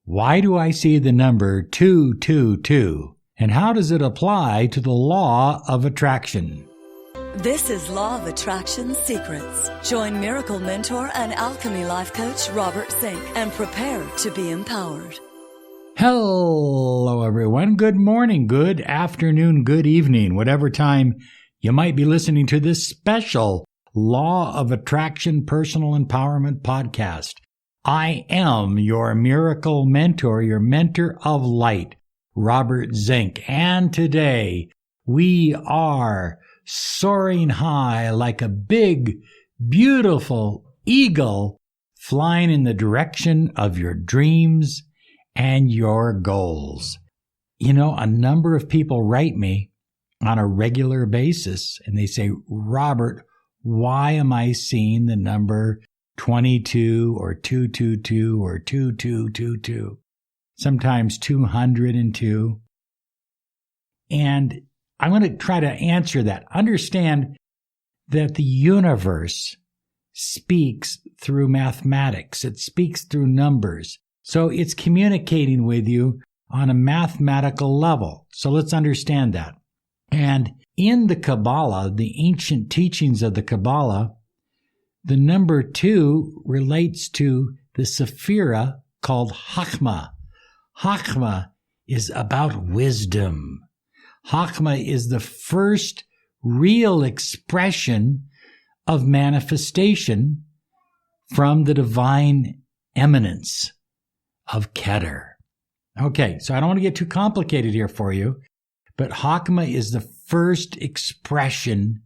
Why do I see the number 222? And how does it apply to the law of attraction? This is Law of Attraction Secrets. Join Miracle Mentor and Alchemy Life Coach Robert Zink and prepare to be empowered. Hello, everyone. Good morning, good afternoon, good evening, whatever time you might be listening to this special Law of Attraction Personal Empowerment podcast. I am your miracle mentor, your mentor of light, Robert Zink. And today we are soaring high like a big, beautiful eagle flying in the direction of your dreams and your goals. You know, a number of people write me on a regular basis and they say, Robert, why am I seeing the number 22 or 222 or 2222? Sometimes 202. And I'm going to try to answer that. Understand that the universe speaks through mathematics. It speaks through numbers. So it's communicating with you on a mathematical level. So let's understand that. And in the Kabbalah, the ancient teachings of the Kabbalah, the number 2 relates to the Sephira called Chachma. Chachma is about wisdom. Chachma is the first real expression of manifestation from the divine eminence of Keter. Okay, so I don't want to get too complicated here for you, but Chachma is the first expression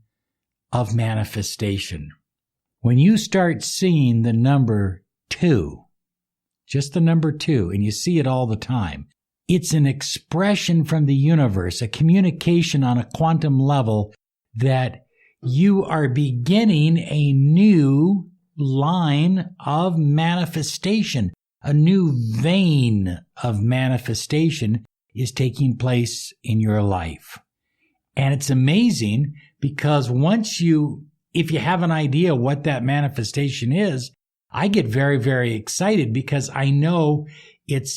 of manifestation. When you start seeing the number 2, just the number 2, and you see it all the time, it's an expression from the universe, a communication on a quantum level that you are beginning a new line of manifestation. A new vein of manifestation is taking place in your life. And it's amazing because if you have an idea what that manifestation is, I get very, very excited because I know it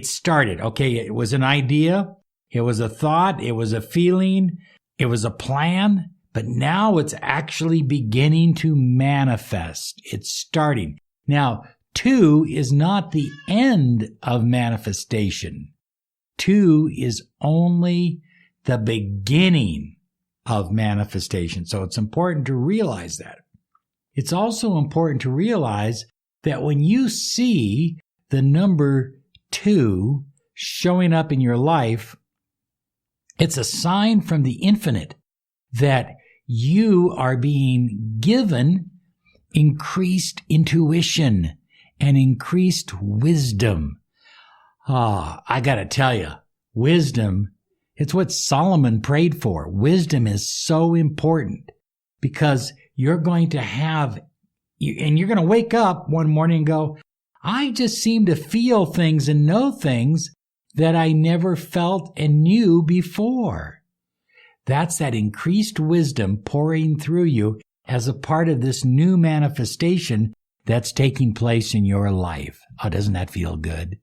started. Okay, it was an idea, it was a thought, it was a feeling, it was a plan, but now it's actually beginning to manifest. It's starting. Now, 2 is not the end of manifestation. 2 is only the beginning of manifestation. So it's important to realize that. It's also important to realize that when you see the number 2 showing up in your life, it's a sign from the infinite that you are being given increased intuition and increased wisdom. I got to tell you, wisdom, it's what Solomon prayed for. Wisdom is so important because you're going to you're going to wake up one morning and go, I just seem to feel things and know things that I never felt and knew before. That's that increased wisdom pouring through you as a part of this new manifestation that's taking place in your life. Oh, doesn't that feel good?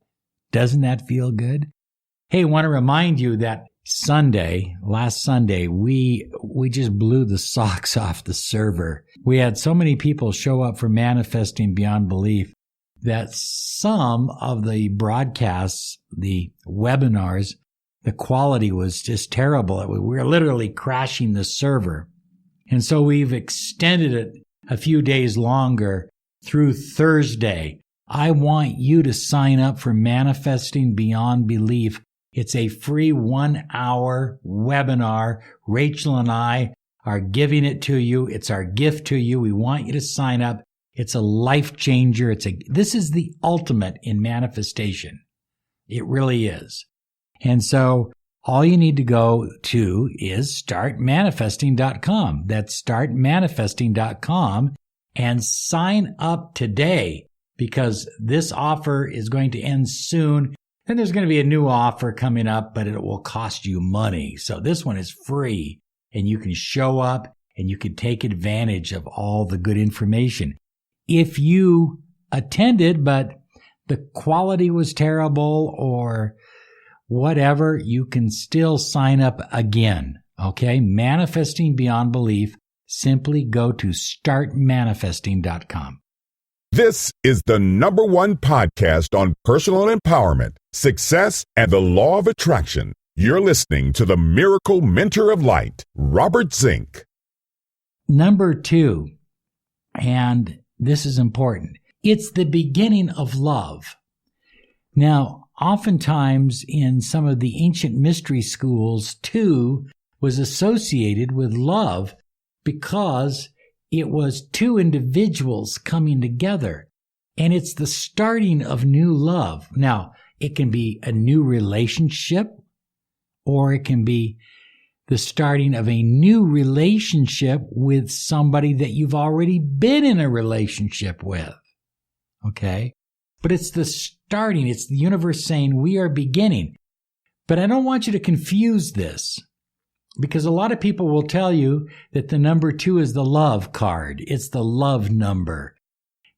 Doesn't that feel good? Hey, I want to remind you that last Sunday, we just blew the socks off the server. We had so many people show up for Manifesting Beyond Belief that some of the broadcasts, the webinars, the quality was just terrible. We were literally crashing the server. And so we've extended it a few days longer through Thursday. I want you to sign up for Manifesting Beyond Belief. It's a free 1-hour webinar. Rachel and I are giving it to you. It's our gift to you. We want you to sign up. It's a life changer. This is the ultimate in manifestation. It really is. And so all you need to go to is startmanifesting.com. That's startmanifesting.com and sign up today because this offer is going to end soon. Then there's going to be a new offer coming up, but it will cost you money. So this one is free and you can show up and you can take advantage of all the good information. If you attended, but the quality was terrible or whatever, you can still sign up again. Okay? Manifesting Beyond Belief. Simply go to startmanifesting.com. This is the #1 podcast on personal empowerment, success, and the law of attraction. You're listening to the Miracle Mentor of Light, Robert Zink. Number 2, and this is important, it's the beginning of love. Now, oftentimes in some of the ancient mystery schools, 2 was associated with love because it was 2 individuals coming together, and it's the starting of new love. Now, it can be a new relationship, or it can be the starting of a new relationship with somebody that you've already been in a relationship with. Okay? But it's the starting. It's the universe saying we are beginning. But I don't want you to confuse this, because a lot of people will tell you that the number 2 is the love card. It's the love number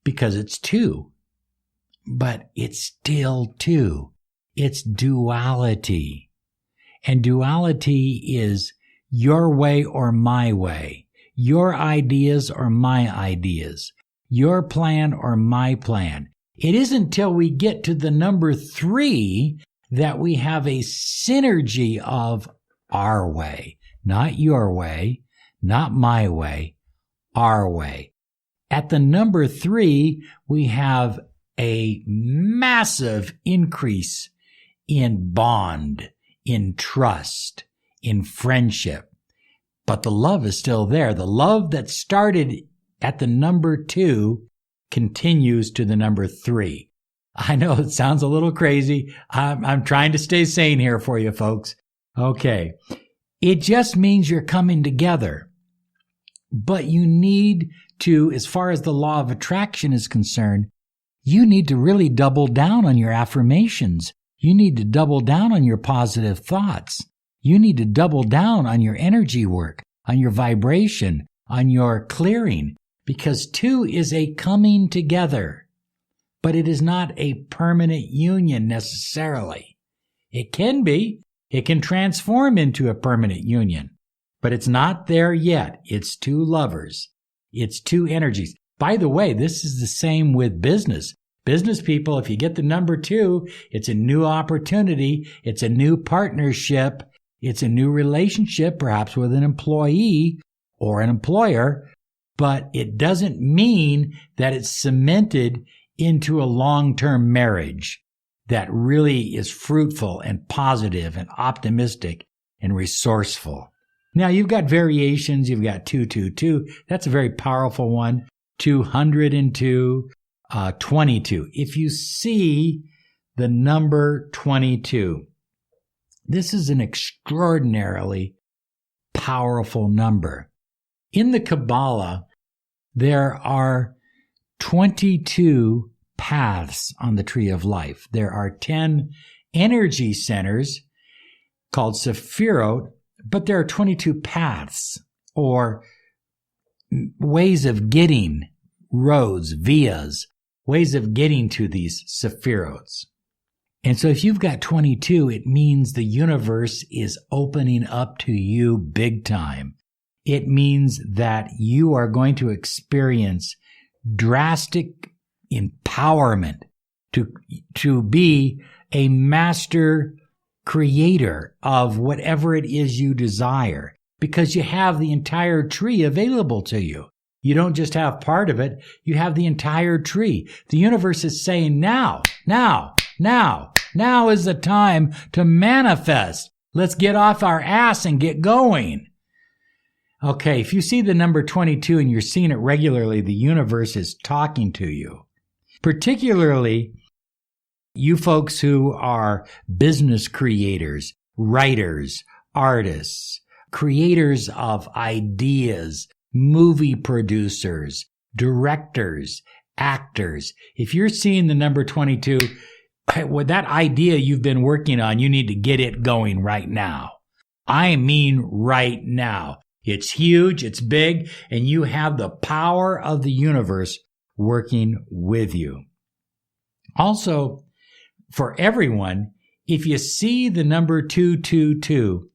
because it's 2. But it's still 2. It's duality. And duality is your way or my way, your ideas or my ideas, your plan or my plan. It isn't till we get to the number 3 that we have a synergy of our way, not your way, not my way, our way. At the number 3, we have a massive increase in bond, in trust, in friendship. But the love is still there. The love that started at the number 2 continues to the number 3. I know it sounds a little crazy. I'm trying to stay sane here for you folks. Okay. It just means you're coming together. But you need to, as far as the law of attraction is concerned, you need to really double down on your affirmations. You need to double down on your positive thoughts. You need to double down on your energy work, on your vibration, on your clearing, because 2 is a coming together. But it is not a permanent union necessarily. It can be. It can transform into a permanent union. But it's not there yet. It's 2 lovers. It's 2 energies. By the way, this is the same with business. Business people, if you get the number 2, it's a new opportunity. It's a new partnership. It's a new relationship, perhaps with an employee or an employer. But it doesn't mean that it's cemented into a long-term marriage that really is fruitful and positive and optimistic and resourceful. Now, you've got variations. You've got 222. That's a very powerful one. 202, 22. If you see the number 22, this is an extraordinarily powerful number. In the Kabbalah, there are 22 paths on the tree of life. There are 10 energy centers called Sephirot, but there are 22 paths or ways of getting, roads, vias, ways of getting to these Sephirots. And so if you've got 22, it means the universe is opening up to you big time. It means that you are going to experience drastic empowerment to be a master creator of whatever it is you desire, because you have the entire tree available to you. You don't just have part of it, you have the entire tree. The universe is saying now is the time to manifest. Let's get off our ass and get going. Okay, if you see the number 22 and you're seeing it regularly, the universe is talking to you. Particularly you folks who are business creators, writers, artists, creators of ideas, movie producers, directors, actors. If you're seeing the number 22, with that idea you've been working on, you need to get it going right now. I mean right now. It's huge, it's big, and you have the power of the universe working with you. Also, for everyone, if you see the number 222,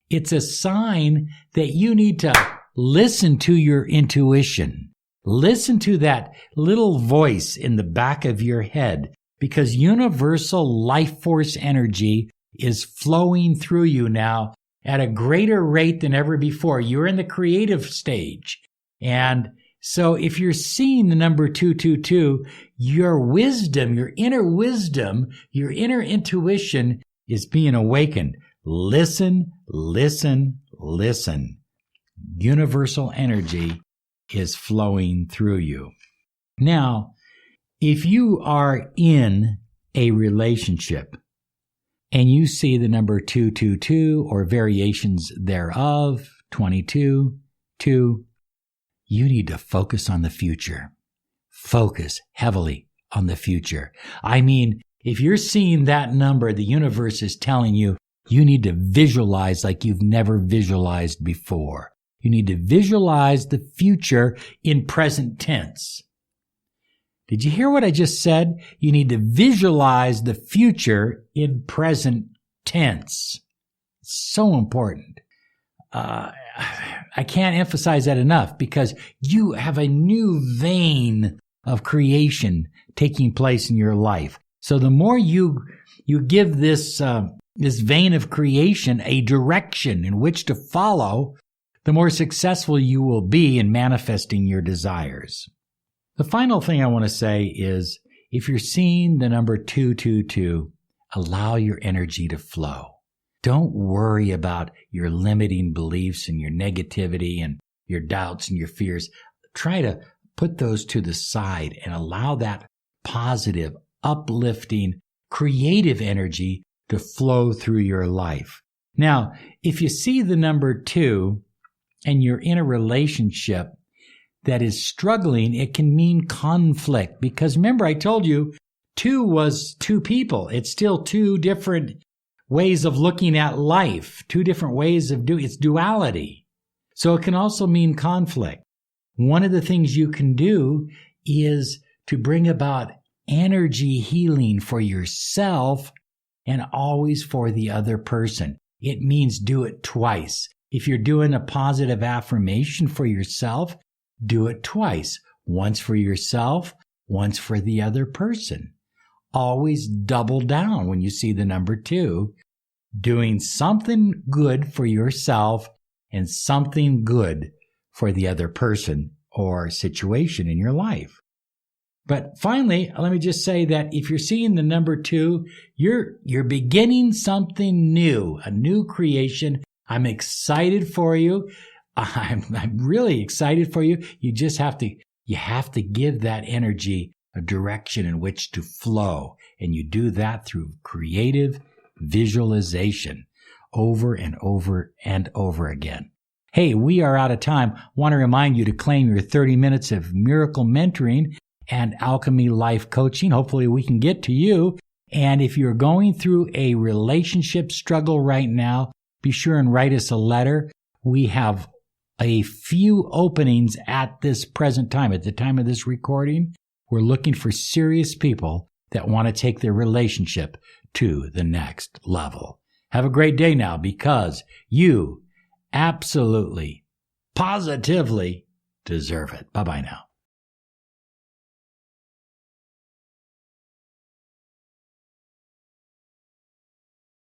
it's a sign that you need to listen to your intuition. Listen to that little voice in the back of your head, because universal life force energy is flowing through you now at a greater rate than ever before. You're in the creative stage. And so if you're seeing the number 222, your wisdom, your inner intuition is being awakened. Listen, listen, listen. Universal energy is flowing through you. Now, if you are in a relationship and you see the number 222 or variations thereof, 22, 2, you need to focus on the future. Focus heavily on the future. I mean, if you're seeing that number, the universe is telling you, you need to visualize like you've never visualized before. You need to visualize the future in present tense. Did you hear what I just said? You need to visualize the future in present tense. It's so important. I can't emphasize that enough, because you have a new vein of creation taking place in your life. So the more you give this vein of creation a direction in which to follow, the more successful you will be in manifesting your desires. The final thing I want to say is, if you're seeing the number 222, allow your energy to flow. Don't worry about your limiting beliefs and your negativity and your doubts and your fears. Try to put those to the side and allow that positive, uplifting, creative energy to flow through your life. Now, if you see the number 2 and you're in a relationship that is struggling, it can mean conflict. Because remember, I told you 2 was 2 people. It's still 2 different ways of looking at life, 2 different ways of doing it's duality. So it can also mean conflict. One of the things you can do is to bring about energy healing for yourself and always for the other person. It means do it twice. If you're doing a positive affirmation for yourself, do it twice. Once for yourself, once for the other person. Always double down when you see the number 2, doing something good for yourself and something good for the other person or situation in your life. But finally, let me just say that if you're seeing the number 2, you're beginning something new, a new creation. I'm excited for you. I'm really excited for you. You just have to give that energy a direction in which to flow. And you do that through creative visualization over and over and over again. Hey, we are out of time. Want to remind you to claim your 30 minutes of miracle mentoring and Alchemy life coaching. Hopefully we can get to you. And if you're going through a relationship struggle right now, be sure and write us a letter. We have a few openings at this present time. At the time of this recording, we're looking for serious people that want to take their relationship to the next level. Have a great day now, because you absolutely, positively deserve it. Bye-bye now.